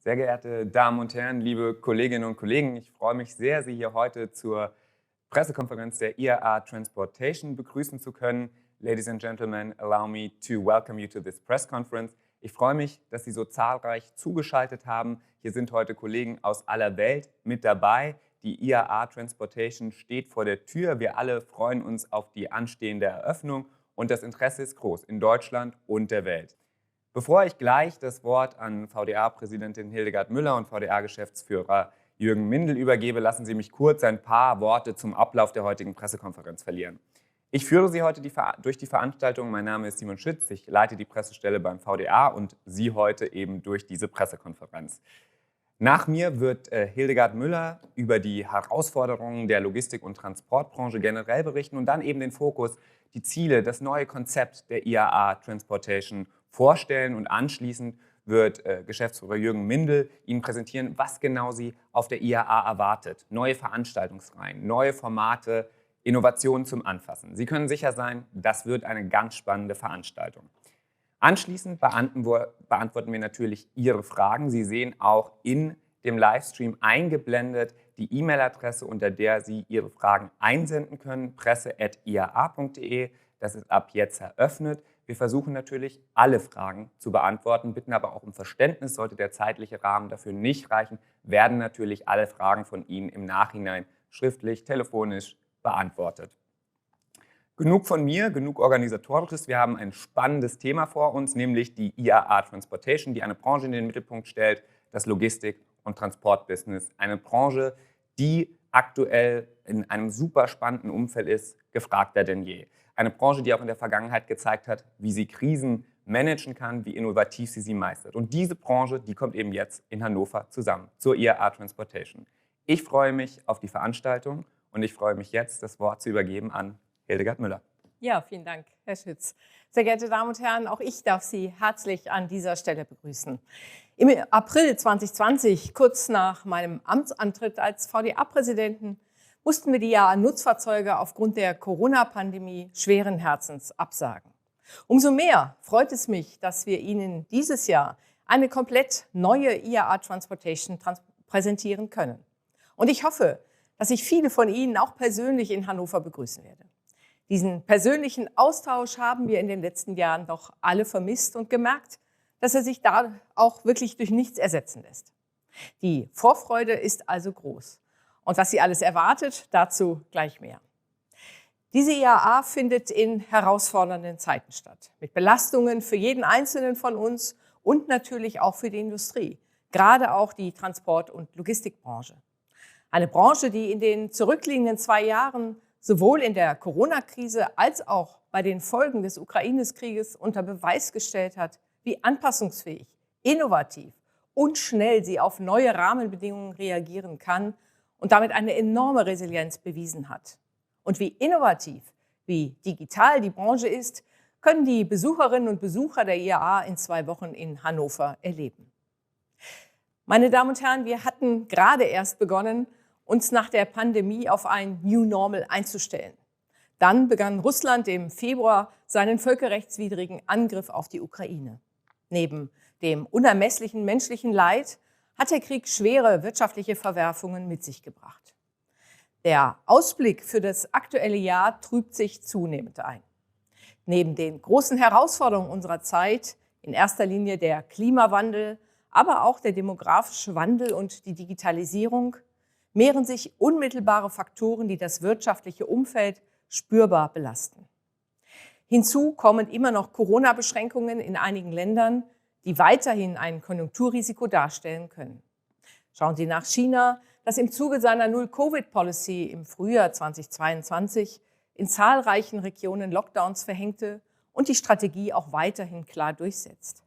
Sehr geehrte Damen und Herren, liebe Kolleginnen und Kollegen, ich freue mich sehr, Sie hier heute zur Pressekonferenz der IAA Transportation begrüßen zu können. Ladies and Gentlemen, allow me to welcome you to this press conference. Ich freue mich, dass Sie so zahlreich zugeschaltet haben. Hier sind heute Kollegen aus aller Welt mit dabei. Die IAA Transportation steht vor der Tür. Wir alle freuen uns auf die anstehende Eröffnung und das Interesse ist groß in Deutschland und der Welt. Bevor ich gleich das Wort an VDA-Präsidentin Hildegard Müller und VDA-Geschäftsführer Jürgen Mindel übergebe, lassen Sie mich kurz ein paar Worte zum Ablauf der heutigen Pressekonferenz verlieren. Ich führe Sie heute durch die Veranstaltung. Mein Name ist Simon Schütz, ich leite die Pressestelle beim VDA und Sie heute eben durch diese Pressekonferenz. Nach mir wird Hildegard Müller über die Herausforderungen der Logistik- und Transportbranche generell berichten und dann eben den Fokus, die Ziele, das neue Konzept der IAA Transportation vorstellen und anschließend wird Geschäftsführer Jürgen Mindel Ihnen präsentieren, was genau Sie auf der IAA erwartet. Neue Veranstaltungsreihen, neue Formate, Innovationen zum Anfassen. Sie können sicher sein, das wird eine ganz spannende Veranstaltung. Anschließend beantworten wir natürlich Ihre Fragen. Sie sehen auch in dem Livestream eingeblendet die E-Mail-Adresse, unter der Sie Ihre Fragen einsenden können, presse@iaa.de. Das ist ab jetzt eröffnet. Wir versuchen natürlich, alle Fragen zu beantworten, bitten aber auch um Verständnis. Sollte der zeitliche Rahmen dafür nicht reichen, werden natürlich alle Fragen von Ihnen im Nachhinein schriftlich, telefonisch beantwortet. Genug von mir, genug Organisatorisches. Wir haben ein spannendes Thema vor uns, nämlich die IAA Transportation, die eine Branche in den Mittelpunkt stellt, das Logistik- und Transportbusiness. Eine Branche, die aktuell in einem super spannenden Umfeld ist, gefragter denn je. Eine Branche, die auch in der Vergangenheit gezeigt hat, wie sie Krisen managen kann, wie innovativ sie meistert. Und diese Branche, die kommt eben jetzt in Hannover zusammen, zur IAA Transportation. Ich freue mich auf die Veranstaltung und ich freue mich jetzt, das Wort zu übergeben an Hildegard Müller. Ja, vielen Dank, Herr Schütz. Sehr geehrte Damen und Herren, auch ich darf Sie herzlich an dieser Stelle begrüßen. Im April 2020, kurz nach meinem Amtsantritt als VDA-Präsidenten, mussten wir die IAA-Nutzfahrzeuge aufgrund der Corona-Pandemie schweren Herzens absagen. Umso mehr freut es mich, dass wir Ihnen dieses Jahr eine komplett neue IAA Transportation präsentieren können. Und ich hoffe, dass ich viele von Ihnen auch persönlich in Hannover begrüßen werde. Diesen persönlichen Austausch haben wir in den letzten Jahren doch alle vermisst und gemerkt, dass er sich da auch wirklich durch nichts ersetzen lässt. Die Vorfreude ist also groß. Und was Sie alles erwartet, dazu gleich mehr. Diese IAA findet in herausfordernden Zeiten statt, mit Belastungen für jeden Einzelnen von uns und natürlich auch für die Industrie, gerade auch die Transport- und Logistikbranche. Eine Branche, die in den zurückliegenden 2 Jahren sowohl in der Corona-Krise als auch bei den Folgen des Ukraine-Krieges unter Beweis gestellt hat, wie anpassungsfähig, innovativ und schnell sie auf neue Rahmenbedingungen reagieren kann und damit eine enorme Resilienz bewiesen hat. Und wie innovativ, wie digital die Branche ist, können die Besucherinnen und Besucher der IAA in 2 Wochen in Hannover erleben. Meine Damen und Herren, wir hatten gerade erst begonnen, uns nach der Pandemie auf ein New Normal einzustellen. Dann begann Russland im Februar seinen völkerrechtswidrigen Angriff auf die Ukraine. Neben dem unermesslichen menschlichen Leid hat der Krieg schwere wirtschaftliche Verwerfungen mit sich gebracht. Der Ausblick für das aktuelle Jahr trübt sich zunehmend ein. Neben den großen Herausforderungen unserer Zeit, in erster Linie der Klimawandel, aber auch der demografische Wandel und die Digitalisierung, mehren sich unmittelbare Faktoren, die das wirtschaftliche Umfeld spürbar belasten. Hinzu kommen immer noch Corona-Beschränkungen in einigen Ländern, die weiterhin ein Konjunkturrisiko darstellen können. Schauen Sie nach China, das im Zuge seiner Null-Covid-Policy im Frühjahr 2022 in zahlreichen Regionen Lockdowns verhängte und die Strategie auch weiterhin klar durchsetzt.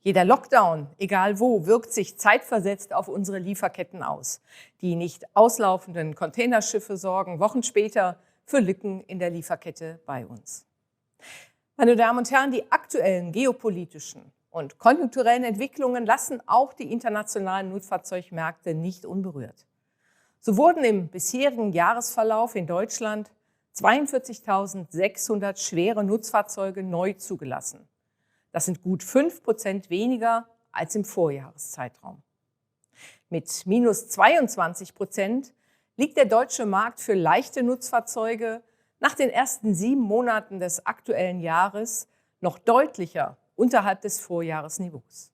Jeder Lockdown, egal wo, wirkt sich zeitversetzt auf unsere Lieferketten aus. Die nicht auslaufenden Containerschiffe sorgen Wochen später für Lücken in der Lieferkette bei uns. Meine Damen und Herren, die aktuellen geopolitischen und konjunkturellen Entwicklungen lassen auch die internationalen Nutzfahrzeugmärkte nicht unberührt. So wurden im bisherigen Jahresverlauf in Deutschland 42.600 schwere Nutzfahrzeuge neu zugelassen. Das sind gut 5% weniger als im Vorjahreszeitraum. Mit minus 22% liegt der deutsche Markt für leichte Nutzfahrzeuge nach den ersten 7 Monaten des aktuellen Jahres noch deutlicher unterhalb des Vorjahresniveaus.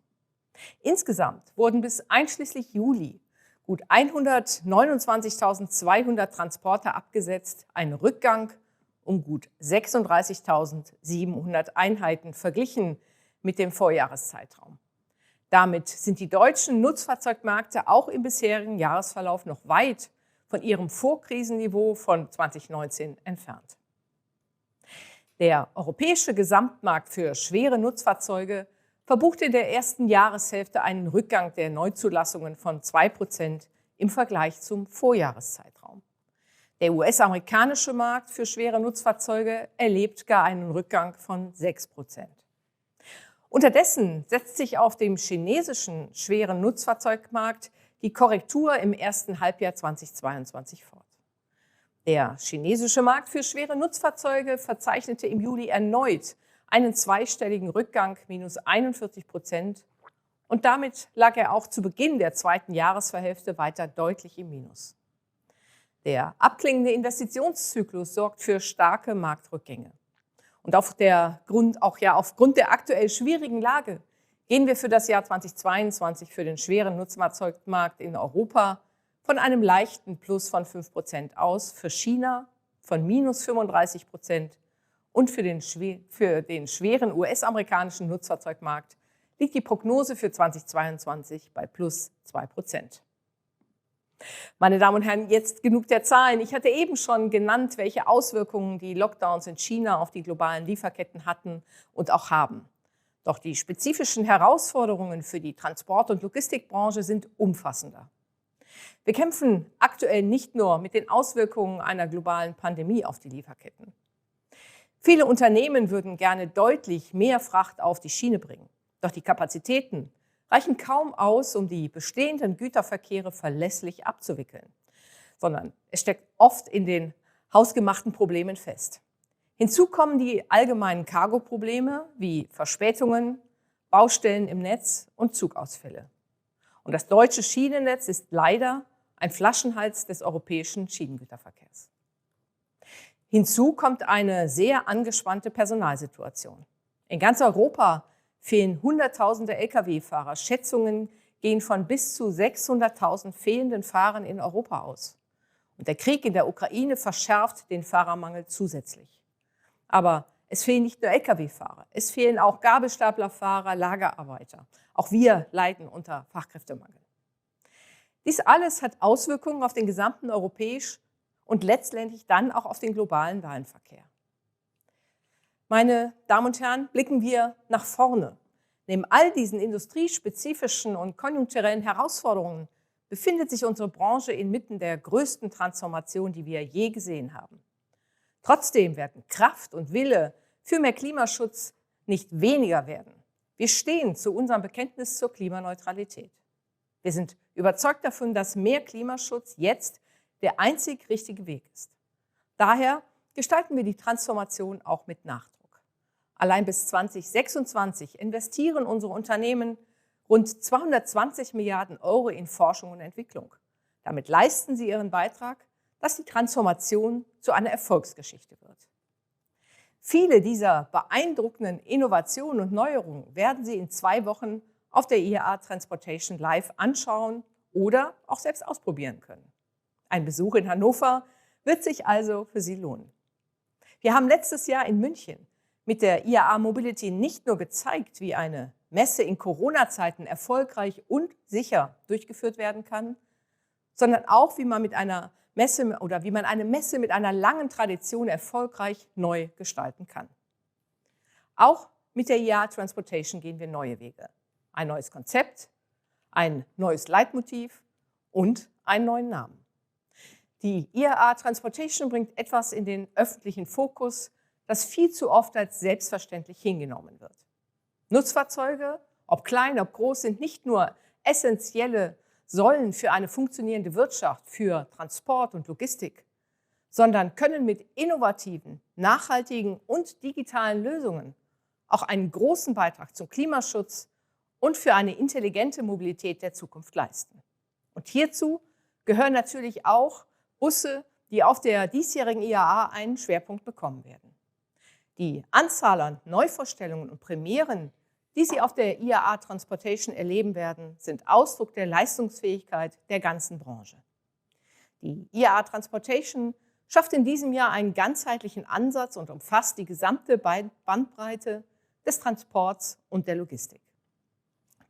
Insgesamt wurden bis einschließlich Juli gut 129.200 Transporter abgesetzt, ein Rückgang um gut 36.700 Einheiten verglichen mit dem Vorjahreszeitraum. Damit sind die deutschen Nutzfahrzeugmärkte auch im bisherigen Jahresverlauf noch weit von ihrem Vorkrisenniveau von 2019 entfernt. Der europäische Gesamtmarkt für schwere Nutzfahrzeuge verbuchte in der ersten Jahreshälfte einen Rückgang der Neuzulassungen von 2% im Vergleich zum Vorjahreszeitraum. Der US-amerikanische Markt für schwere Nutzfahrzeuge erlebt gar einen Rückgang von 6%. Unterdessen setzt sich auf dem chinesischen schweren Nutzfahrzeugmarkt die Korrektur im ersten Halbjahr 2022 fort. Der chinesische Markt für schwere Nutzfahrzeuge verzeichnete im Juli erneut einen zweistelligen Rückgang, minus 41%, und damit lag er auch zu Beginn der zweiten Jahreshälfte weiter deutlich im Minus. Der abklingende Investitionszyklus sorgt für starke Marktrückgänge. Und aufgrund der aktuell schwierigen Lage gehen wir für das Jahr 2022 für den schweren Nutzfahrzeugmarkt in Europa von einem leichten Plus von 5% aus, für China von minus 35% und für den schweren US-amerikanischen Nutzfahrzeugmarkt liegt die Prognose für 2022 bei plus 2%. Meine Damen und Herren, jetzt genug der Zahlen. Ich hatte eben schon genannt, welche Auswirkungen die Lockdowns in China auf die globalen Lieferketten hatten und auch haben. Doch die spezifischen Herausforderungen für die Transport- und Logistikbranche sind umfassender. Wir kämpfen aktuell nicht nur mit den Auswirkungen einer globalen Pandemie auf die Lieferketten. Viele Unternehmen würden gerne deutlich mehr Fracht auf die Schiene bringen. Doch die Kapazitäten reichen kaum aus, um die bestehenden Güterverkehre verlässlich abzuwickeln, sondern es steckt oft in den hausgemachten Problemen fest. Hinzu kommen die allgemeinen Cargo-Probleme wie Verspätungen, Baustellen im Netz und Zugausfälle. Und das deutsche Schienennetz ist leider ein Flaschenhals des europäischen Schienengüterverkehrs. Hinzu kommt eine sehr angespannte Personalsituation. In ganz Europa fehlen Hunderttausende Lkw-Fahrer. Schätzungen gehen von bis zu 600.000 fehlenden Fahrern in Europa aus. Und der Krieg in der Ukraine verschärft den Fahrermangel zusätzlich. Aber es fehlen nicht nur Lkw-Fahrer, es fehlen auch Gabelstaplerfahrer, Lagerarbeiter. Auch wir leiden unter Fachkräftemangel. Dies alles hat Auswirkungen auf den gesamten europäischen und letztendlich dann auch auf den globalen Warenverkehr. Meine Damen und Herren, blicken wir nach vorne. Neben all diesen industriespezifischen und konjunkturellen Herausforderungen befindet sich unsere Branche inmitten der größten Transformation, die wir je gesehen haben. Trotzdem werden Kraft und Wille für mehr Klimaschutz nicht weniger werden. Wir stehen zu unserem Bekenntnis zur Klimaneutralität. Wir sind überzeugt davon, dass mehr Klimaschutz jetzt der einzig richtige Weg ist. Daher gestalten wir die Transformation auch mit Nachdruck. Allein bis 2026 investieren unsere Unternehmen rund 220 Milliarden Euro in Forschung und Entwicklung. Damit leisten sie ihren Beitrag, dass die Transformation zu einer Erfolgsgeschichte wird. Viele dieser beeindruckenden Innovationen und Neuerungen werden Sie in 2 Wochen auf der IAA Transportation Live anschauen oder auch selbst ausprobieren können. Ein Besuch in Hannover wird sich also für Sie lohnen. Wir haben letztes Jahr in München mit der IAA Mobility nicht nur gezeigt, wie eine Messe in Corona-Zeiten erfolgreich und sicher durchgeführt werden kann, sondern auch, wie man eine Messe mit einer langen Tradition erfolgreich neu gestalten kann. Auch mit der IAA Transportation gehen wir neue Wege. Ein neues Konzept, ein neues Leitmotiv und einen neuen Namen. Die IAA Transportation bringt etwas in den öffentlichen Fokus, das viel zu oft als selbstverständlich hingenommen wird. Nutzfahrzeuge, ob klein, ob groß, sind nicht nur essentielle Säulen für eine funktionierende Wirtschaft, für Transport und Logistik, sondern können mit innovativen, nachhaltigen und digitalen Lösungen auch einen großen Beitrag zum Klimaschutz und für eine intelligente Mobilität der Zukunft leisten. Und hierzu gehören natürlich auch Busse, die auf der diesjährigen IAA einen Schwerpunkt bekommen werden. Die Anzahl an Neuvorstellungen und Premieren, die Sie auf der IAA Transportation erleben werden, sind Ausdruck der Leistungsfähigkeit der ganzen Branche. Die IAA Transportation schafft in diesem Jahr einen ganzheitlichen Ansatz und umfasst die gesamte Bandbreite des Transports und der Logistik.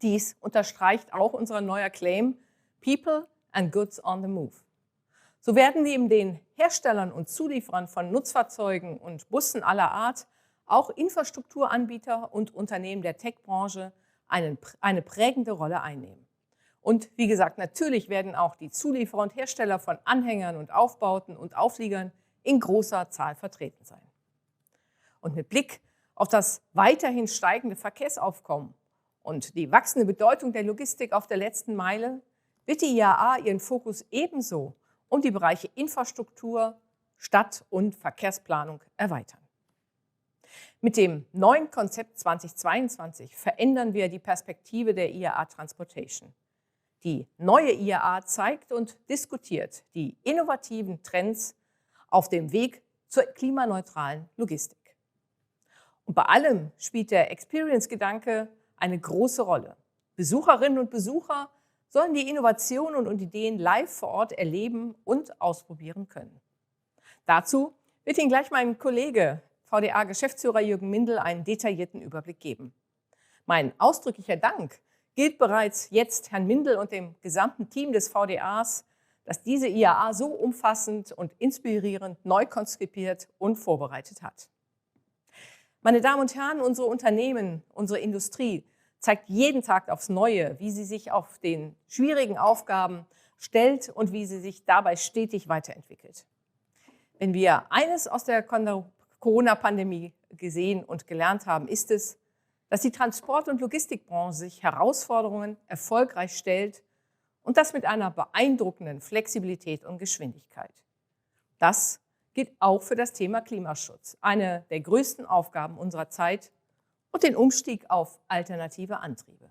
Dies unterstreicht auch unser neuer Claim People and Goods on the Move. So werden neben den Herstellern und Zulieferern von Nutzfahrzeugen und Bussen aller Art auch Infrastrukturanbieter und Unternehmen der Tech-Branche eine prägende Rolle einnehmen. Und wie gesagt, natürlich werden auch die Zulieferer und Hersteller von Anhängern und Aufbauten und Aufliegern in großer Zahl vertreten sein. Und mit Blick auf das weiterhin steigende Verkehrsaufkommen und die wachsende Bedeutung der Logistik auf der letzten Meile wird die IAA ihren Fokus ebenso um die Bereiche Infrastruktur, Stadt- und Verkehrsplanung erweitern. Mit dem neuen Konzept 2022 verändern wir die Perspektive der IAA Transportation. Die neue IAA zeigt und diskutiert die innovativen Trends auf dem Weg zur klimaneutralen Logistik. Und bei allem spielt der Experience-Gedanke eine große Rolle. Besucherinnen und Besucher sollen die Innovationen und Ideen live vor Ort erleben und ausprobieren können. Dazu wird Ihnen gleich mein Kollege, VDA-Geschäftsführer Jürgen Mindel, einen detaillierten Überblick geben. Mein ausdrücklicher Dank gilt bereits jetzt Herrn Mindel und dem gesamten Team des VDAs, das diese IAA so umfassend und inspirierend neu konzipiert und vorbereitet hat. Meine Damen und Herren, unsere Unternehmen, unsere Industrie zeigt jeden Tag aufs Neue, wie sie sich auf den schwierigen Aufgaben stellt und wie sie sich dabei stetig weiterentwickelt. Wenn wir eines aus der Corona-Pandemie gesehen und gelernt haben, ist es, dass die Transport- und Logistikbranche sich Herausforderungen erfolgreich stellt und das mit einer beeindruckenden Flexibilität und Geschwindigkeit. Das gilt auch für das Thema Klimaschutz, eine der größten Aufgaben unserer Zeit, und den Umstieg auf alternative Antriebe.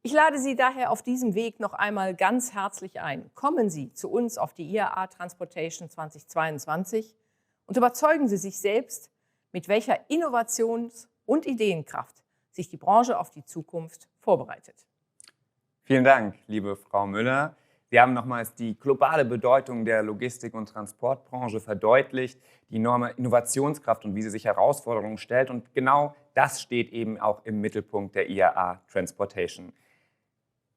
Ich lade Sie daher auf diesem Weg noch einmal ganz herzlich ein. Kommen Sie zu uns auf die IAA Transportation 2022 und überzeugen Sie sich selbst, mit welcher Innovations- und Ideenkraft sich die Branche auf die Zukunft vorbereitet. Vielen Dank, liebe Frau Müller. Sie haben nochmals die globale Bedeutung der Logistik- und Transportbranche verdeutlicht, die enorme Innovationskraft und wie sie sich Herausforderungen stellt. Und genau das steht eben auch im Mittelpunkt der IAA Transportation.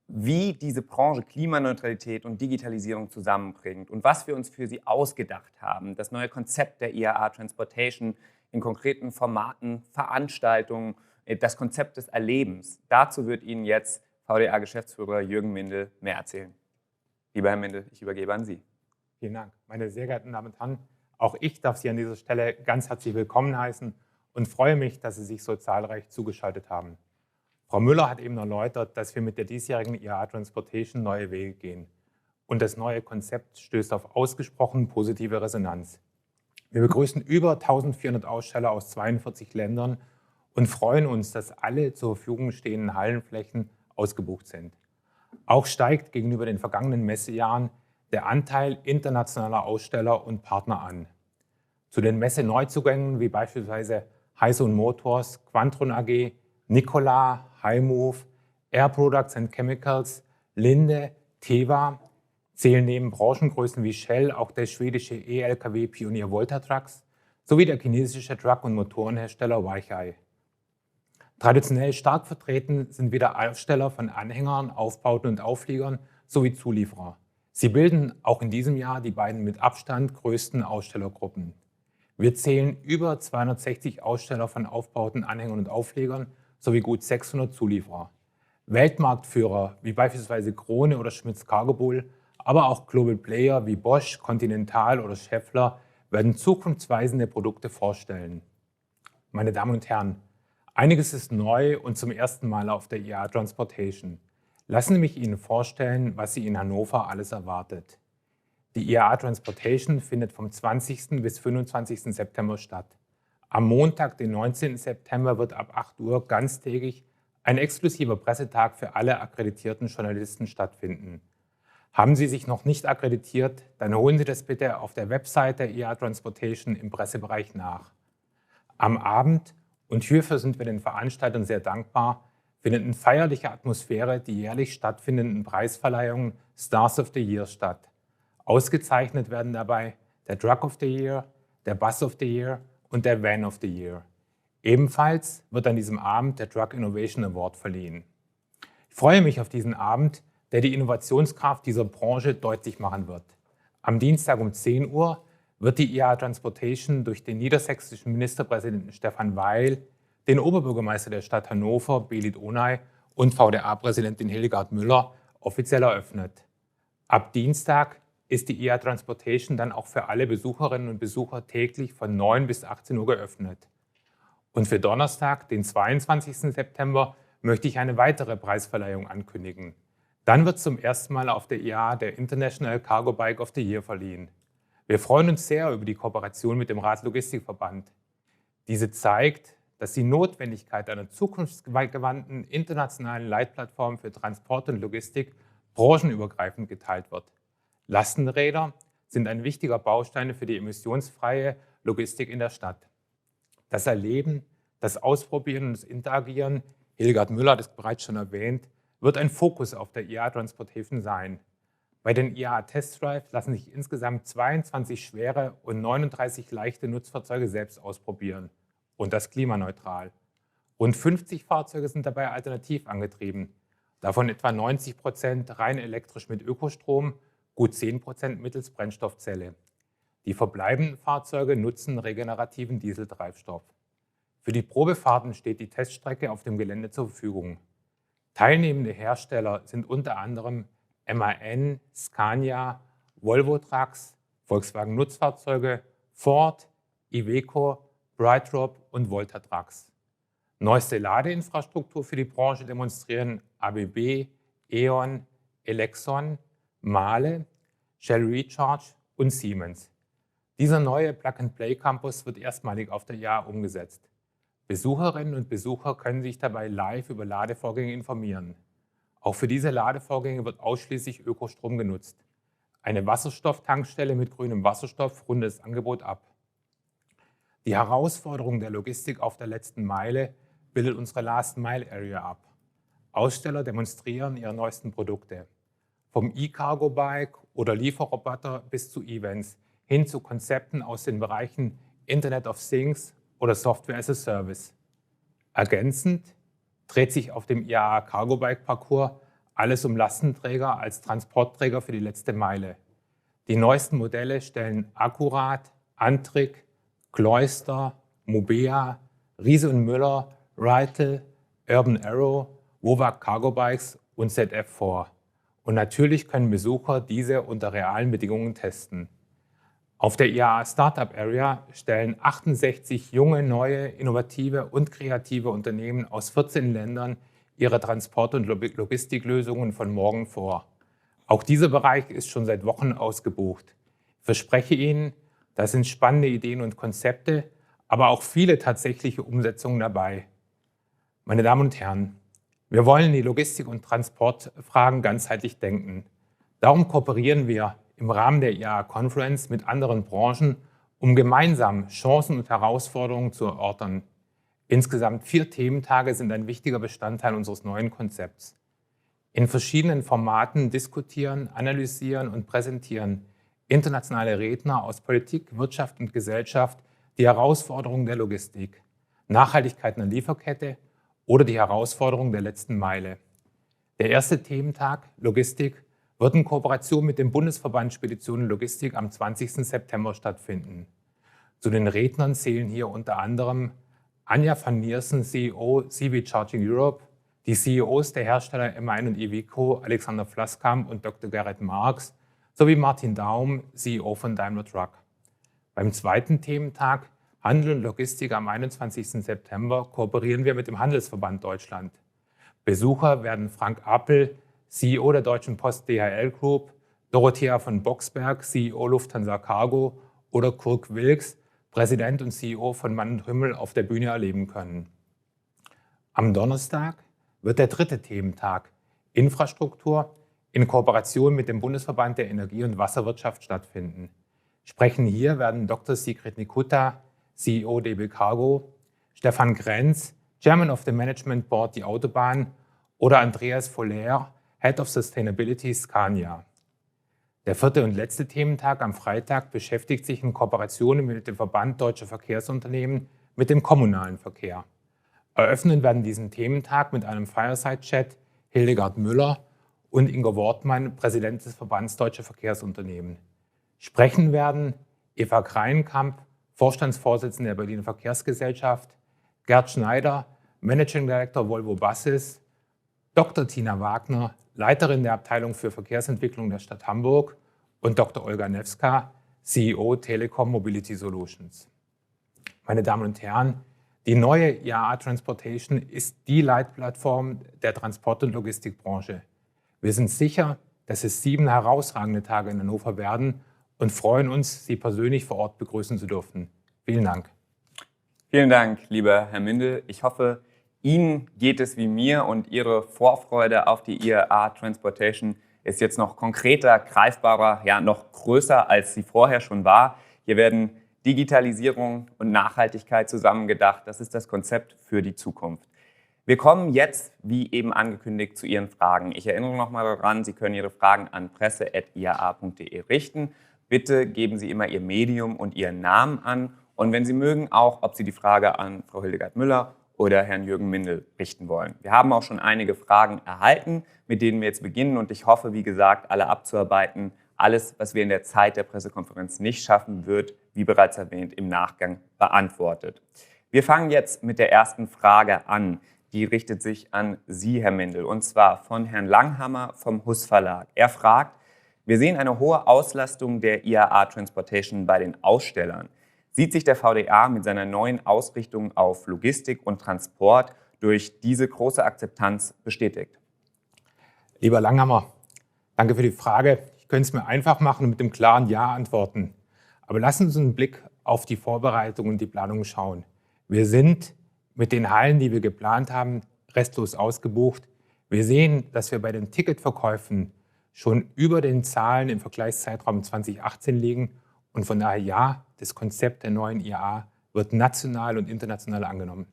Wie diese Branche Klimaneutralität und Digitalisierung zusammenbringt und was wir uns für sie ausgedacht haben, das neue Konzept der IAA Transportation in konkreten Formaten, Veranstaltungen, das Konzept des Erlebens. Dazu wird Ihnen jetzt VDA-Geschäftsführer Jürgen Mindel mehr erzählen. Lieber Herr Mindel, ich übergebe an Sie. Vielen Dank. Meine sehr geehrten Damen und Herren, auch ich darf Sie an dieser Stelle ganz herzlich willkommen heißen und freue mich, dass Sie sich so zahlreich zugeschaltet haben. Frau Müller hat eben erläutert, dass wir mit der diesjährigen IAA Transportation neue Wege gehen. Und das neue Konzept stößt auf ausgesprochen positive Resonanz. Wir begrüßen über 1400 Aussteller aus 42 Ländern und freuen uns, dass alle zur Verfügung stehenden Hallenflächen ausgebucht sind. Auch steigt gegenüber den vergangenen Messejahren der Anteil internationaler Aussteller und Partner an. Zu den Messe-Neuzugängen wie beispielsweise Hyzon Motors, Quantron AG, Nikola, Highmove, Air Products and Chemicals, Linde, Teva zählen neben Branchengrößen wie Shell auch der schwedische E-Lkw-Pionier Volta Trucks sowie der chinesische Truck- und Motorenhersteller Weichai. Traditionell stark vertreten sind wieder Aussteller von Anhängern, Aufbauten und Aufliegern sowie Zulieferer. Sie bilden auch in diesem Jahr die beiden mit Abstand größten Ausstellergruppen. Wir zählen über 260 Aussteller von Aufbauten, Anhängern und Aufliegern sowie gut 600 Zulieferer. Weltmarktführer wie beispielsweise Krone oder Schmitz Cargobull, aber auch Global Player wie Bosch, Continental oder Schaeffler werden zukunftsweisende Produkte vorstellen. Meine Damen und Herren, einiges ist neu und zum ersten Mal auf der IAA Transportation. Lassen Sie mich Ihnen vorstellen, was Sie in Hannover alles erwartet. Die IAA Transportation findet vom 20. bis 25. September statt. Am Montag, den 19. September, wird ab 8 Uhr ganztägig ein exklusiver Pressetag für alle akkreditierten Journalisten stattfinden. Haben Sie sich noch nicht akkreditiert, dann holen Sie das bitte auf der Website der IAA Transportation im Pressebereich nach. Am Abend, und hierfür sind wir den Veranstaltern sehr dankbar, findet in feierlicher Atmosphäre die jährlich stattfindenden Preisverleihungen Stars of the Year statt. Ausgezeichnet werden dabei der Truck of the Year, der Bus of the Year und der Van of the Year. Ebenfalls wird an diesem Abend der Truck Innovation Award verliehen. Ich freue mich auf diesen Abend, der die Innovationskraft dieser Branche deutlich machen wird. Am Dienstag um 10 Uhr wird die IAA Transportation durch den niedersächsischen Ministerpräsidenten Stefan Weil, den Oberbürgermeister der Stadt Hannover, Belit Onay, und VDA-Präsidentin Hildegard Müller offiziell eröffnet. Ab Dienstag ist die IAA Transportation dann auch für alle Besucherinnen und Besucher täglich von 9 bis 18 Uhr geöffnet. Und für Donnerstag, den 22. September, möchte ich eine weitere Preisverleihung ankündigen. Dann wird zum ersten Mal auf der IAA der International Cargo Bike of the Year verliehen. Wir freuen uns sehr über die Kooperation mit dem Radlogistikverband. Diese zeigt, dass die Notwendigkeit einer zukunftsgewandten internationalen Leitplattform für Transport und Logistik branchenübergreifend geteilt wird. Lastenräder sind ein wichtiger Baustein für die emissionsfreie Logistik in der Stadt. Das Erleben, das Ausprobieren und das Interagieren, Hildegard Müller hat es bereits schon erwähnt, wird ein Fokus auf der IAA Transportation sein. Bei den IAA Test Drive lassen sich insgesamt 22 schwere und 39 leichte Nutzfahrzeuge selbst ausprobieren. Und das klimaneutral. Rund 50 Fahrzeuge sind dabei alternativ angetrieben. Davon etwa 90% rein elektrisch mit Ökostrom, gut 10% mittels Brennstoffzelle. Die verbleibenden Fahrzeuge nutzen regenerativen Dieseltreibstoff. Für die Probefahrten steht die Teststrecke auf dem Gelände zur Verfügung. Teilnehmende Hersteller sind unter anderem MAN, Scania, Volvo Trucks, Volkswagen Nutzfahrzeuge, Ford, Iveco, BrightDrop und Volta Trucks. Neueste Ladeinfrastruktur für die Branche demonstrieren ABB, E.ON, Elexon, Mahle, Shell Recharge und Siemens. Dieser neue Plug-and-Play-Campus wird erstmalig auf der IAA umgesetzt. Besucherinnen und Besucher können sich dabei live über Ladevorgänge informieren. Auch für diese Ladevorgänge wird ausschließlich Ökostrom genutzt. Eine Wasserstofftankstelle mit grünem Wasserstoff rundet das Angebot ab. Die Herausforderung der Logistik auf der letzten Meile bildet unsere Last Mile Area ab. Aussteller demonstrieren ihre neuesten Produkte. Vom E-Cargo Bike oder Lieferroboter bis zu Events hin zu Konzepten aus den Bereichen Internet of Things oder Software as a Service. Ergänzend dreht sich auf dem IAA Cargo Bike Parcours alles um Lastenträger als Transportträger für die letzte Meile. Die neuesten Modelle stellen Accurat, Antric, Cloyster, Mubea, Riese und Müller, Reitel, Urban Arrow, Wovag Cargo Bikes und ZF vor. Und natürlich können Besucher diese unter realen Bedingungen testen. Auf der IAA Startup Area stellen 68 junge, neue, innovative und kreative Unternehmen aus 14 Ländern ihre Transport- und Logistiklösungen von morgen vor. Auch dieser Bereich ist schon seit Wochen ausgebucht. Ich verspreche Ihnen, da sind spannende Ideen und Konzepte, aber auch viele tatsächliche Umsetzungen dabei. Meine Damen und Herren, wir wollen die Logistik- und Transportfragen ganzheitlich denken. Darum kooperieren wir im Rahmen der IAA Conference mit anderen Branchen, um gemeinsam Chancen und Herausforderungen zu erörtern. Insgesamt 4 Thementage sind ein wichtiger Bestandteil unseres neuen Konzepts. In verschiedenen Formaten diskutieren, analysieren und präsentieren internationale Redner aus Politik, Wirtschaft und Gesellschaft die Herausforderungen der Logistik, Nachhaltigkeit in der Lieferkette oder die Herausforderungen der letzten Meile. Der erste Thementag Logistik wird in Kooperation mit dem Bundesverband Spedition und Logistik am 20. September stattfinden. Zu den Rednern zählen hier unter anderem Anja van Niersen, CEO CV Charging Europe, die CEOs der Hersteller MAN und Iveco, Alexander Vlaskamp und Dr. Gerrit Marx, sowie Martin Daum, CEO von Daimler Truck. Beim zweiten Thementag Handel und Logistik am 21. September kooperieren wir mit dem Handelsverband Deutschland. Besucher werden Frank Appel, CEO der Deutschen Post DHL Group, Dorothea von Boxberg, CEO Lufthansa Cargo oder Kurt Wilks, Präsident und CEO von Mann & Hümmel, auf der Bühne erleben können. Am Donnerstag wird der dritte Thementag Infrastruktur in Kooperation mit dem Bundesverband der Energie- und Wasserwirtschaft stattfinden. Sprechen hier werden Dr. Sigrid Nikutta, CEO DB Cargo, Stefan Grenz, Chairman of the Management Board Die Autobahn oder Andreas Voller, Head of Sustainability Scania. Der vierte und letzte Thementag am Freitag beschäftigt sich in Kooperation mit dem Verband Deutscher Verkehrsunternehmen mit dem kommunalen Verkehr. Eröffnen werden diesen Thementag mit einem Fireside-Chat Hildegard Müller und Ingo Wortmann, Präsident des Verbands Deutscher Verkehrsunternehmen. Sprechen werden Eva Kreinkamp, Vorstandsvorsitzende der Berliner Verkehrsgesellschaft, Gerd Schneider, Managing Director Volvo Buses, Dr. Tina Wagner, Leiterin der Abteilung für Verkehrsentwicklung der Stadt Hamburg und Dr. Olga Newska, CEO Telekom Mobility Solutions. Meine Damen und Herren, die neue IAA Transportation ist die Leitplattform der Transport- und Logistikbranche. Wir sind sicher, dass es 7 herausragende Tage in Hannover werden und freuen uns, Sie persönlich vor Ort begrüßen zu dürfen. Vielen Dank. Vielen Dank, lieber Herr Mindel. Ich hoffe, Ihnen geht es wie mir und Ihre Vorfreude auf die IAA Transportation ist jetzt noch konkreter, greifbarer, ja noch größer, als sie vorher schon war. Hier werden Digitalisierung und Nachhaltigkeit zusammengedacht. Das ist das Konzept für die Zukunft. Wir kommen jetzt, wie eben angekündigt, zu Ihren Fragen. Ich erinnere nochmal daran, Sie können Ihre Fragen an presse@iaa.de richten. Bitte geben Sie immer Ihr Medium und Ihren Namen an. Und wenn Sie mögen, auch, ob Sie die Frage an Frau Hildegard Müller oder Herrn Jürgen Mindel richten wollen. Wir haben auch schon einige Fragen erhalten, mit denen wir jetzt beginnen. Und ich hoffe, wie gesagt, alle abzuarbeiten. Alles, was wir in der Zeit der Pressekonferenz nicht schaffen, wird, wie bereits erwähnt, im Nachgang beantwortet. Wir fangen jetzt mit der ersten Frage an. Die richtet sich an Sie, Herr Mindel, und zwar von Herrn Langhammer vom Huss Verlag. Er fragt: Wir sehen eine hohe Auslastung der IAA Transportation bei den Ausstellern. Sieht sich der VDA mit seiner neuen Ausrichtung auf Logistik und Transport durch diese große Akzeptanz bestätigt? Lieber Langhammer, danke für die Frage. Ich könnte es mir einfach machen und mit dem klaren Ja antworten. Aber lassen Sie uns einen Blick auf die Vorbereitung und die Planung schauen. Wir sind mit den Hallen, die wir geplant haben, restlos ausgebucht. Wir sehen, dass wir bei den Ticketverkäufen schon über den Zahlen im Vergleichszeitraum 2018 liegen. Und von daher ja, das Konzept der neuen IAA wird national und international angenommen.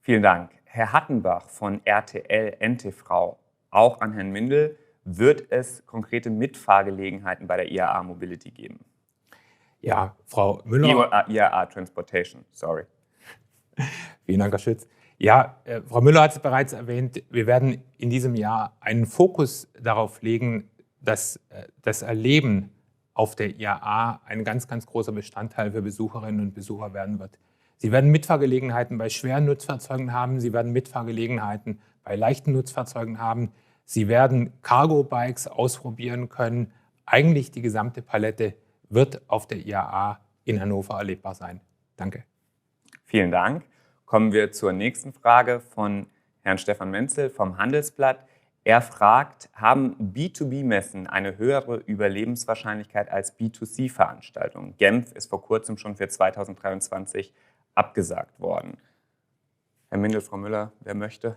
Vielen Dank. Herr Hattenbach von RTL NTV, auch an Herrn Mindel: Wird es konkrete Mitfahrgelegenheiten bei der IAA Mobility geben? Ja, Frau Müller. IAA Transportation, sorry. Vielen Dank, Herr Schütz. Ja, Frau Müller hat es bereits erwähnt, wir werden in diesem Jahr einen Fokus darauf legen, dass das Erleben auf der IAA ein ganz, ganz großer Bestandteil für Besucherinnen und Besucher werden wird. Sie werden Mitfahrgelegenheiten bei schweren Nutzfahrzeugen haben, Sie werden Mitfahrgelegenheiten bei leichten Nutzfahrzeugen haben, Sie werden Cargo-Bikes ausprobieren können. Eigentlich die gesamte Palette wird auf der IAA in Hannover erlebbar sein. Danke. Vielen Dank. Kommen wir zur nächsten Frage von Herrn Stefan Menzel vom Handelsblatt. Er fragt: Haben B2B-Messen eine höhere Überlebenswahrscheinlichkeit als B2C-Veranstaltungen? Genf ist vor kurzem schon für 2023 abgesagt worden. Herr Mindel, Frau Müller, wer möchte?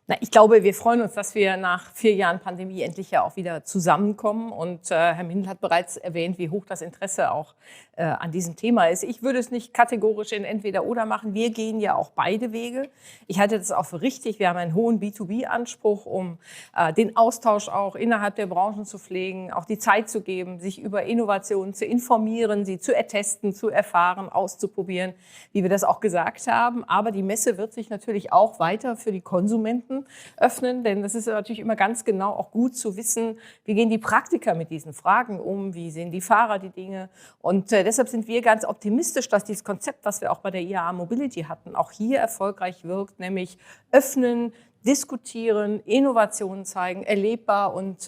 Na, ich glaube, wir freuen uns, dass wir nach 4 Jahren Pandemie endlich ja auch wieder zusammenkommen. Und Herr Mindel hat bereits erwähnt, wie hoch das Interesse auch an diesem Thema ist. Ich würde es nicht kategorisch in Entweder-Oder machen. Wir gehen ja auch beide Wege. Ich halte das auch für richtig. Wir haben einen hohen B2B-Anspruch, um den Austausch auch innerhalb der Branchen zu pflegen, auch die Zeit zu geben, sich über Innovationen zu informieren, sie zu ertesten, zu erfahren, auszuprobieren, wie wir das auch gesagt haben. Aber die Messe wird sich natürlich auch weiter für die Konsumenten öffnen, denn das ist natürlich immer ganz genau auch gut zu wissen, wie gehen die Praktiker mit diesen Fragen um, wie sehen die Fahrer die Dinge. Und deshalb sind wir ganz optimistisch, dass dieses Konzept, was wir auch bei der IAA Mobility hatten, auch hier erfolgreich wirkt, nämlich öffnen, diskutieren, Innovationen zeigen, erlebbar und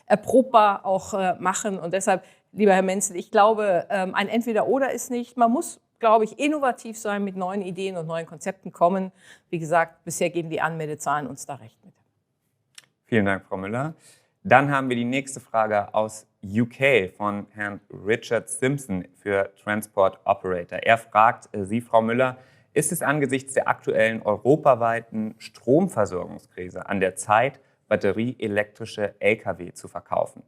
erprobbar auch machen. Und deshalb, lieber Herr Menzel, ich glaube, ein Entweder-Oder ist nicht. Man muss, glaube ich, innovativ sein, mit neuen Ideen und neuen Konzepten kommen. Wie gesagt, bisher geben die Anmeldezahlen uns da recht mit. Vielen Dank, Frau Müller. Dann haben wir die nächste Frage aus UK von Herrn Richard Simpson für Transport Operator. Er fragt Sie, Frau Müller: ist es angesichts der aktuellen europaweiten Stromversorgungskrise an der Zeit, batterieelektrische Lkw zu verkaufen?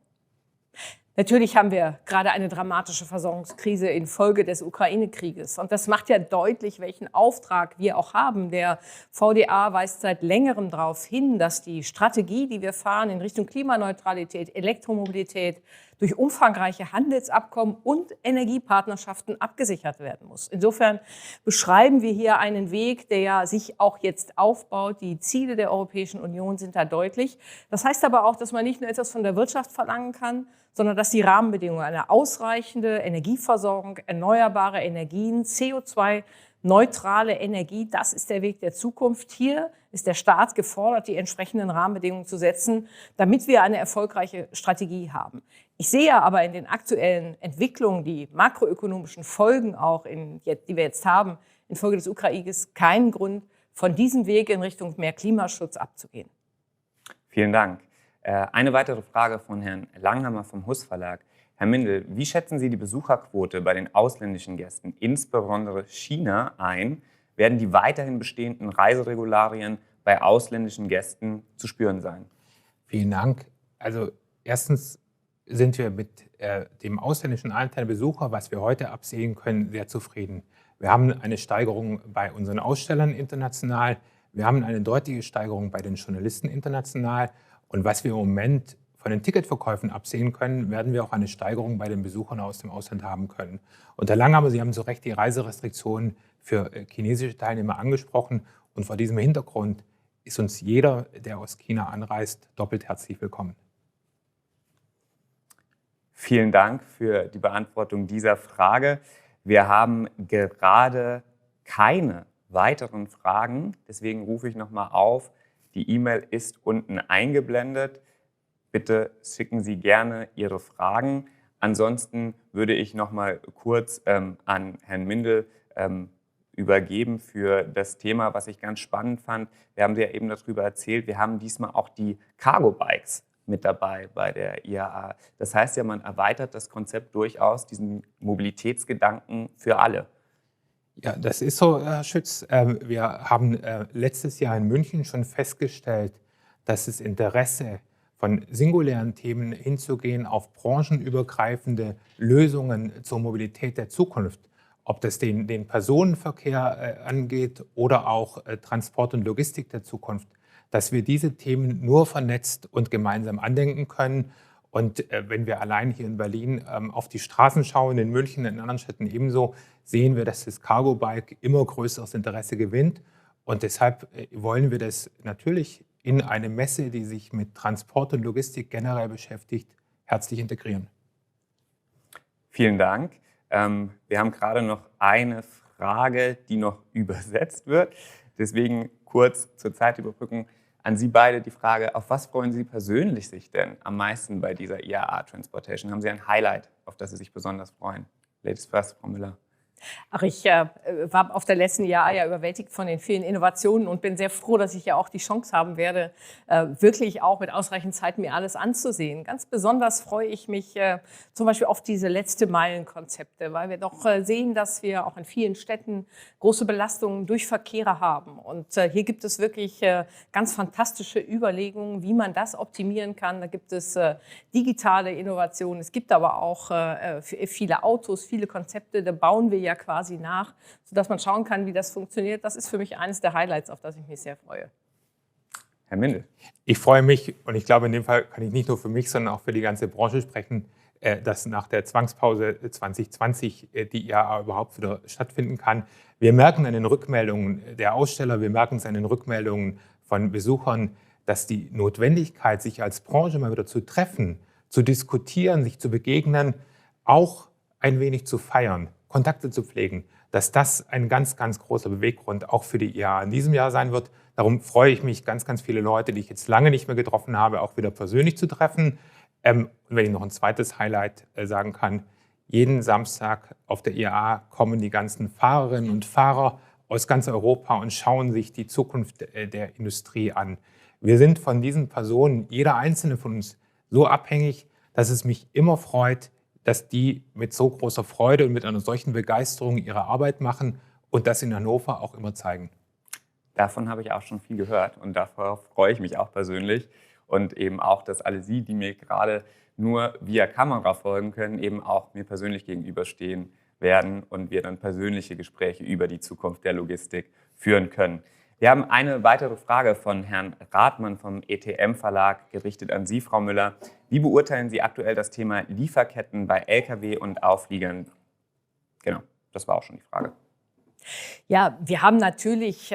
Natürlich haben wir gerade eine dramatische Versorgungskrise infolge des Ukraine-Krieges. Und das macht ja deutlich, welchen Auftrag wir auch haben. Der VDA weist seit längerem darauf hin, dass die Strategie, die wir fahren in Richtung Klimaneutralität, Elektromobilität, durch umfangreiche Handelsabkommen und Energiepartnerschaften abgesichert werden muss. Insofern beschreiben wir hier einen Weg, der ja sich auch jetzt aufbaut. Die Ziele der Europäischen Union sind da deutlich. Das heißt aber auch, dass man nicht nur etwas von der Wirtschaft verlangen kann, sondern dass die Rahmenbedingungen, eine ausreichende Energieversorgung, erneuerbare Energien, CO2-neutrale Energie, das ist der Weg der Zukunft. Hier ist der Staat gefordert, die entsprechenden Rahmenbedingungen zu setzen, damit wir eine erfolgreiche Strategie haben. Ich sehe aber in den aktuellen Entwicklungen, die makroökonomischen Folgen auch, die wir jetzt haben, infolge des Ukraine-Krieges, keinen Grund, von diesem Weg in Richtung mehr Klimaschutz abzugehen. Vielen Dank. Eine weitere Frage von Herrn Langhammer vom Huss Verlag. Herr Mindel, wie schätzen Sie die Besucherquote bei den ausländischen Gästen, insbesondere China, ein? Werden die weiterhin bestehenden Reiseregularien bei ausländischen Gästen zu spüren sein? Vielen Dank. Also erstens sind wir mit dem ausländischen Anteil der Besucher, was wir heute absehen können, sehr zufrieden. Wir haben eine Steigerung bei unseren Ausstellern international. Wir haben eine deutliche Steigerung bei den Journalisten international. Und was wir im Moment von den Ticketverkäufen absehen können, werden wir auch eine Steigerung bei den Besuchern aus dem Ausland haben können. Und Herr Langhammer, Sie haben zu Recht die Reiserestriktionen für chinesische Teilnehmer angesprochen. Und vor diesem Hintergrund ist uns jeder, der aus China anreist, doppelt herzlich willkommen. Vielen Dank für die Beantwortung dieser Frage. Wir haben gerade keine weiteren Fragen. Deswegen rufe ich nochmal auf. Die E-Mail ist unten eingeblendet. Bitte schicken Sie gerne Ihre Fragen. Ansonsten würde ich noch mal kurz an Herrn Mindel übergeben für das Thema, was ich ganz spannend fand. Wir haben ja eben darüber erzählt, wir haben diesmal auch die Cargo-Bikes mit dabei bei der IAA. Das heißt ja, man erweitert das Konzept durchaus, diesen Mobilitätsgedanken für alle. Ja, das ist so, Herr Schütz. Wir haben letztes Jahr in München schon festgestellt, dass das Interesse von singulären Themen hinzugehen auf branchenübergreifende Lösungen zur Mobilität der Zukunft, ob das den Personenverkehr angeht oder auch Transport und Logistik der Zukunft, dass wir diese Themen nur vernetzt und gemeinsam andenken können. Und wenn wir allein hier in Berlin auf die Straßen schauen, in München, in anderen Städten ebenso, sehen wir, dass das Cargo-Bike immer größeres Interesse gewinnt. Und deshalb wollen wir das natürlich in eine Messe, die sich mit Transport und Logistik generell beschäftigt, herzlich integrieren. Vielen Dank. Wir haben gerade noch eine Frage, die noch übersetzt wird. Deswegen kurz zur Zeitüberbrückung an Sie beide die Frage, auf was freuen Sie persönlich sich denn am meisten bei dieser IAA Transportation? Haben Sie ein Highlight, auf das Sie sich besonders freuen? Ladies first, Frau Müller. Ach, ich war auf der letzten Jahr ja überwältigt von den vielen Innovationen und bin sehr froh, dass ich ja auch die Chance haben werde, wirklich auch mit ausreichend Zeit mir alles anzusehen. Ganz besonders freue ich mich zum Beispiel auf diese Letzte-Meilen-Konzepte, weil wir doch sehen, dass wir auch in vielen Städten große Belastungen durch Verkehre haben. Und hier gibt es wirklich ganz fantastische Überlegungen, wie man das optimieren kann. Da gibt es digitale Innovationen, es gibt aber auch viele Autos, viele Konzepte, da bauen wir ja quasi nach, sodass man schauen kann, wie das funktioniert. Das ist für mich eines der Highlights, auf das ich mich sehr freue. Herr Mindel. Ich freue mich, und ich glaube, in dem Fall kann ich nicht nur für mich, sondern auch für die ganze Branche sprechen, dass nach der Zwangspause 2020 die IAA überhaupt wieder stattfinden kann. Wir merken an den Rückmeldungen der Aussteller, wir merken es an den Rückmeldungen von Besuchern, dass die Notwendigkeit, sich als Branche mal wieder zu treffen, zu diskutieren, sich zu begegnen, auch ein wenig zu feiern, Kontakte zu pflegen, dass das ein ganz, ganz großer Beweggrund auch für die IAA in diesem Jahr sein wird. Darum freue ich mich, ganz, ganz viele Leute, die ich jetzt lange nicht mehr getroffen habe, auch wieder persönlich zu treffen. Und wenn ich noch ein zweites Highlight sagen kann, jeden Samstag auf der IAA kommen die ganzen Fahrerinnen und Fahrer aus ganz Europa und schauen sich die Zukunft der Industrie an. Wir sind von diesen Personen, jeder einzelne von uns, so abhängig, dass es mich immer freut, dass die mit so großer Freude und mit einer solchen Begeisterung ihre Arbeit machen und das in Hannover auch immer zeigen. Davon habe ich auch schon viel gehört und darauf freue ich mich auch persönlich. Und eben auch, dass alle Sie, die mir gerade nur via Kamera folgen können, eben auch mir persönlich gegenüberstehen werden und wir dann persönliche Gespräche über die Zukunft der Logistik führen können. Wir haben eine weitere Frage von Herrn Rathmann vom ETM-Verlag gerichtet an Sie, Frau Müller. Wie beurteilen Sie aktuell das Thema Lieferketten bei Lkw und Aufliegern? Genau, das war auch schon die Frage. Ja, wir haben natürlich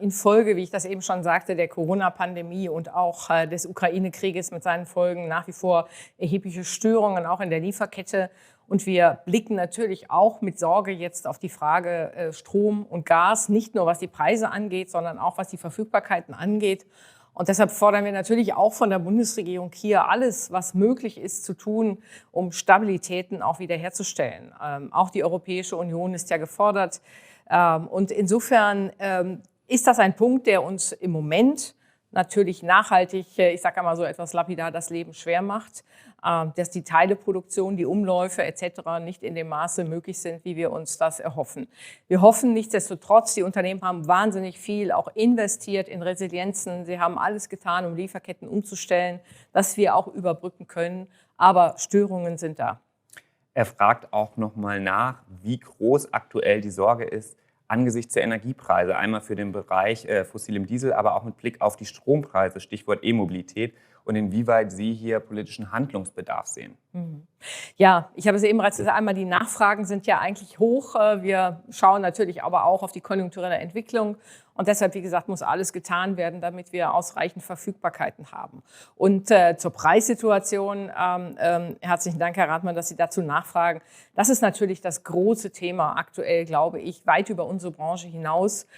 infolge, wie ich das eben schon sagte, der Corona-Pandemie und auch des Ukraine-Krieges mit seinen Folgen nach wie vor erhebliche Störungen auch in der Lieferkette. Und wir blicken natürlich auch mit Sorge jetzt auf die Frage Strom und Gas, nicht nur was die Preise angeht, sondern auch was die Verfügbarkeiten angeht. Und deshalb fordern wir natürlich auch von der Bundesregierung hier alles, was möglich ist, zu tun, um Stabilitäten auch wiederherzustellen. Auch die Europäische Union ist ja gefordert. Und insofern ist das ein Punkt, der uns im Moment natürlich nachhaltig, ich sage einmal so etwas lapidar, das Leben schwer macht, dass die Teileproduktion, die Umläufe etc. nicht in dem Maße möglich sind, wie wir uns das erhoffen. Wir hoffen nichtsdestotrotz, die Unternehmen haben wahnsinnig viel auch investiert in Resilienzen. Sie haben alles getan, um Lieferketten umzustellen, dass wir auch überbrücken können. Aber Störungen sind da. Er fragt auch nochmal nach, wie groß aktuell die Sorge ist angesichts der Energiepreise. Einmal für den Bereich fossilem Diesel, aber auch mit Blick auf die Strompreise, Stichwort E-Mobilität. Und inwieweit Sie hier politischen Handlungsbedarf sehen. Ja, ich habe es eben bereits gesagt, einmal die Nachfragen sind ja eigentlich hoch. Wir schauen natürlich aber auch auf die konjunkturelle Entwicklung. Und deshalb, wie gesagt, muss alles getan werden, damit wir ausreichend Verfügbarkeiten haben. Und zur Preissituation, herzlichen Dank, Herr Rathmann, dass Sie dazu nachfragen. Das ist natürlich das große Thema aktuell, glaube ich, weit über unsere Branche hinaus,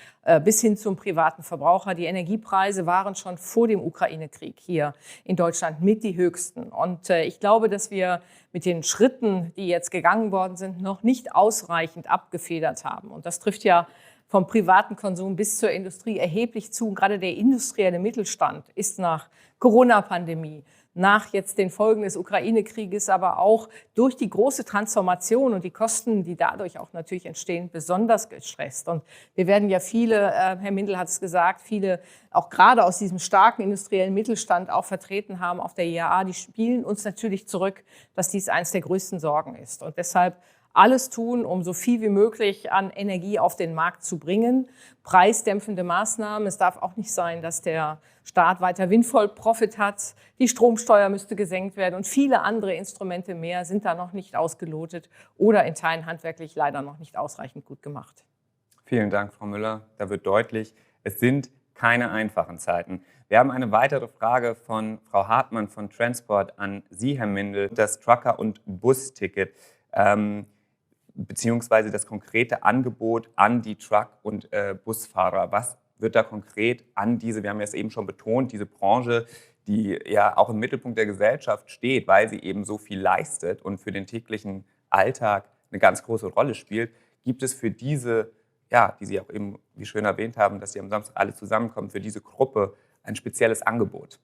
bis hin zum privaten Verbraucher. Die Energiepreise waren schon vor dem Ukraine-Krieg hier in Deutschland mit die höchsten. Und ich glaube, dass wir mit den Schritten, die jetzt gegangen worden sind, noch nicht ausreichend abgefedert haben. Und das trifft ja vom privaten Konsum bis zur Industrie erheblich zu. Und gerade der industrielle Mittelstand ist nach Corona-Pandemie, nach jetzt den Folgen des Ukraine-Krieges, aber auch durch die große Transformation und die Kosten, die dadurch auch natürlich entstehen, besonders gestresst. Und wir werden ja viele, Herr Mindel hat es gesagt, viele auch gerade aus diesem starken industriellen Mittelstand auch vertreten haben auf der IAA, die spielen uns natürlich zurück, dass dies eines der größten Sorgen ist. Und deshalb alles tun, um so viel wie möglich an Energie auf den Markt zu bringen. Preisdämpfende Maßnahmen. Es darf auch nicht sein, dass der Staat weiter windvoll Profit hat. Die Stromsteuer müsste gesenkt werden und viele andere Instrumente mehr sind da noch nicht ausgelotet oder in Teilen handwerklich leider noch nicht ausreichend gut gemacht. Vielen Dank, Frau Müller. Da wird deutlich, es sind keine einfachen Zeiten. Wir haben eine weitere Frage von Frau Hartmann von Transport an Sie, Herr Mindel. Das Trucker- und Busticket. Beziehungsweise das konkrete Angebot an die Truck- und Busfahrer. Was wird da konkret an diese, wir haben ja es eben schon betont, diese Branche, die ja auch im Mittelpunkt der Gesellschaft steht, weil sie eben so viel leistet und für den täglichen Alltag eine ganz große Rolle spielt, gibt es für diese, ja, die Sie auch eben, wie schön erwähnt haben, dass Sie am Samstag alle zusammenkommen, für diese Gruppe ein spezielles Angebot?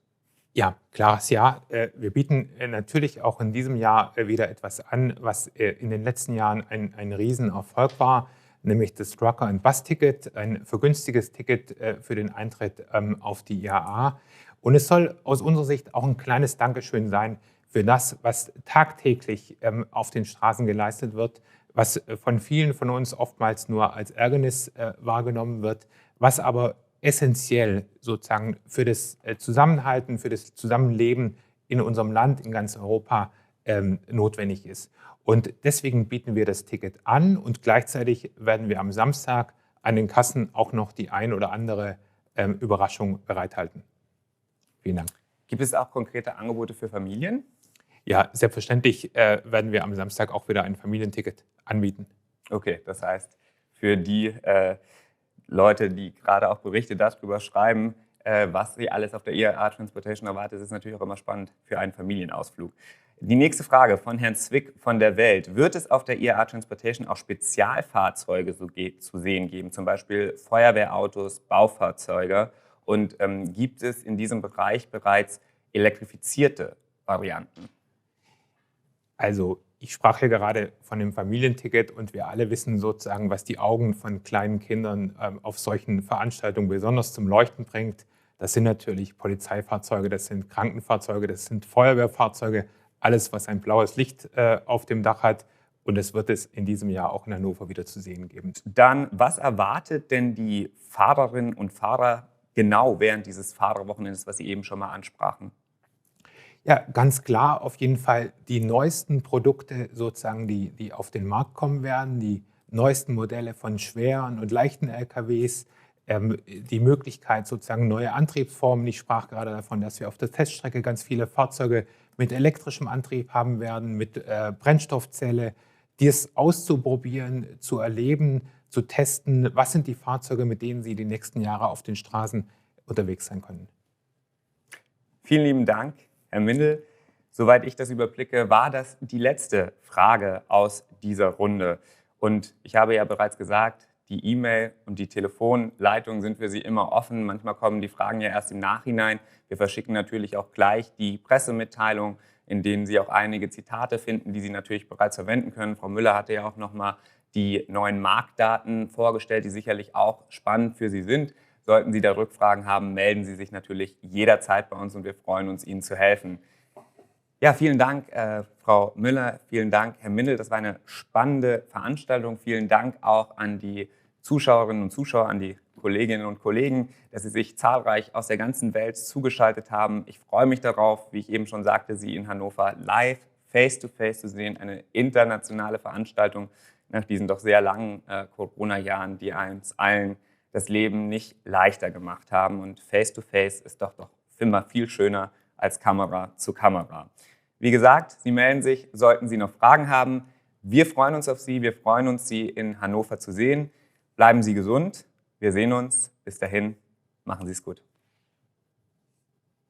Ja, klares Ja. Wir bieten natürlich auch in diesem Jahr wieder etwas an, was in den letzten Jahren ein Riesenerfolg war, nämlich das Trucker- und Bus-Ticket, ein vergünstiges Ticket für den Eintritt auf die IAA. Und es soll aus unserer Sicht auch ein kleines Dankeschön sein für das, was tagtäglich auf den Straßen geleistet wird, was von vielen von uns oftmals nur als Ärgernis wahrgenommen wird, was aber essentiell sozusagen für das Zusammenhalten, für das Zusammenleben in unserem Land, in ganz Europa notwendig ist. Und deswegen bieten wir das Ticket an und gleichzeitig werden wir am Samstag an den Kassen auch noch die ein oder andere Überraschung bereithalten. Vielen Dank. Gibt es auch konkrete Angebote für Familien? Ja, selbstverständlich werden wir am Samstag auch wieder ein Familienticket anbieten. Okay, das heißt, für die Leute, die gerade auch Berichte darüber schreiben, was sie alles auf der IAA Transportation erwartet, ist natürlich auch immer spannend für einen Familienausflug. Die nächste Frage von Herrn Zwick von der Welt. Wird es auf der IAA Transportation auch Spezialfahrzeuge zu sehen geben, zum Beispiel Feuerwehrautos, Baufahrzeuge? Und gibt es in diesem Bereich bereits elektrifizierte Varianten? Also Ich sprach hier gerade von dem Familienticket und wir alle wissen sozusagen, was die Augen von kleinen Kindern auf solchen Veranstaltungen besonders zum Leuchten bringt. Das sind natürlich Polizeifahrzeuge, das sind Krankenfahrzeuge, das sind Feuerwehrfahrzeuge, alles, was ein blaues Licht auf dem Dach hat. Und es wird es in diesem Jahr auch in Hannover wieder zu sehen geben. Dann, was erwartet denn die Fahrerinnen und Fahrer genau während dieses Fahrerwochenendes, was Sie eben schon mal ansprachen? Ja, ganz klar, auf jeden Fall die neuesten Produkte sozusagen, die auf den Markt kommen werden, die neuesten Modelle von schweren und leichten LKWs, die Möglichkeit sozusagen neue Antriebsformen. Ich sprach gerade davon, dass wir auf der Teststrecke ganz viele Fahrzeuge mit elektrischem Antrieb haben werden, mit Brennstoffzelle, dies auszuprobieren, zu erleben, zu testen. Was sind die Fahrzeuge, mit denen Sie die nächsten Jahre auf den Straßen unterwegs sein können? Vielen lieben Dank, Herr Mindel. Soweit ich das überblicke, war das die letzte Frage aus dieser Runde. Und ich habe ja bereits gesagt, die E-Mail und die Telefonleitung sind für Sie immer offen. Manchmal kommen die Fragen ja erst im Nachhinein. Wir verschicken natürlich auch gleich die Pressemitteilung, in denen Sie auch einige Zitate finden, die Sie natürlich bereits verwenden können. Frau Müller hatte ja auch nochmal die neuen Marktdaten vorgestellt, die sicherlich auch spannend für Sie sind. Sollten Sie da Rückfragen haben, melden Sie sich natürlich jederzeit bei uns und wir freuen uns, Ihnen zu helfen. Ja, vielen Dank, Frau Müller, vielen Dank, Herr Mindel. Das war eine spannende Veranstaltung. Vielen Dank auch an die Zuschauerinnen und Zuschauer, an die Kolleginnen und Kollegen, dass Sie sich zahlreich aus der ganzen Welt zugeschaltet haben. Ich freue mich darauf, wie ich eben schon sagte, Sie in Hannover live, face-to-face zu sehen. Eine internationale Veranstaltung nach diesen doch sehr langen Corona-Jahren, die uns allen das Leben nicht leichter gemacht haben. Und face-to-face ist doch immer viel schöner als Kamera zu Kamera. Wie gesagt, Sie melden sich, sollten Sie noch Fragen haben. Wir freuen uns auf Sie, wir freuen uns, Sie in Hannover zu sehen. Bleiben Sie gesund, wir sehen uns. Bis dahin, machen Sie es gut.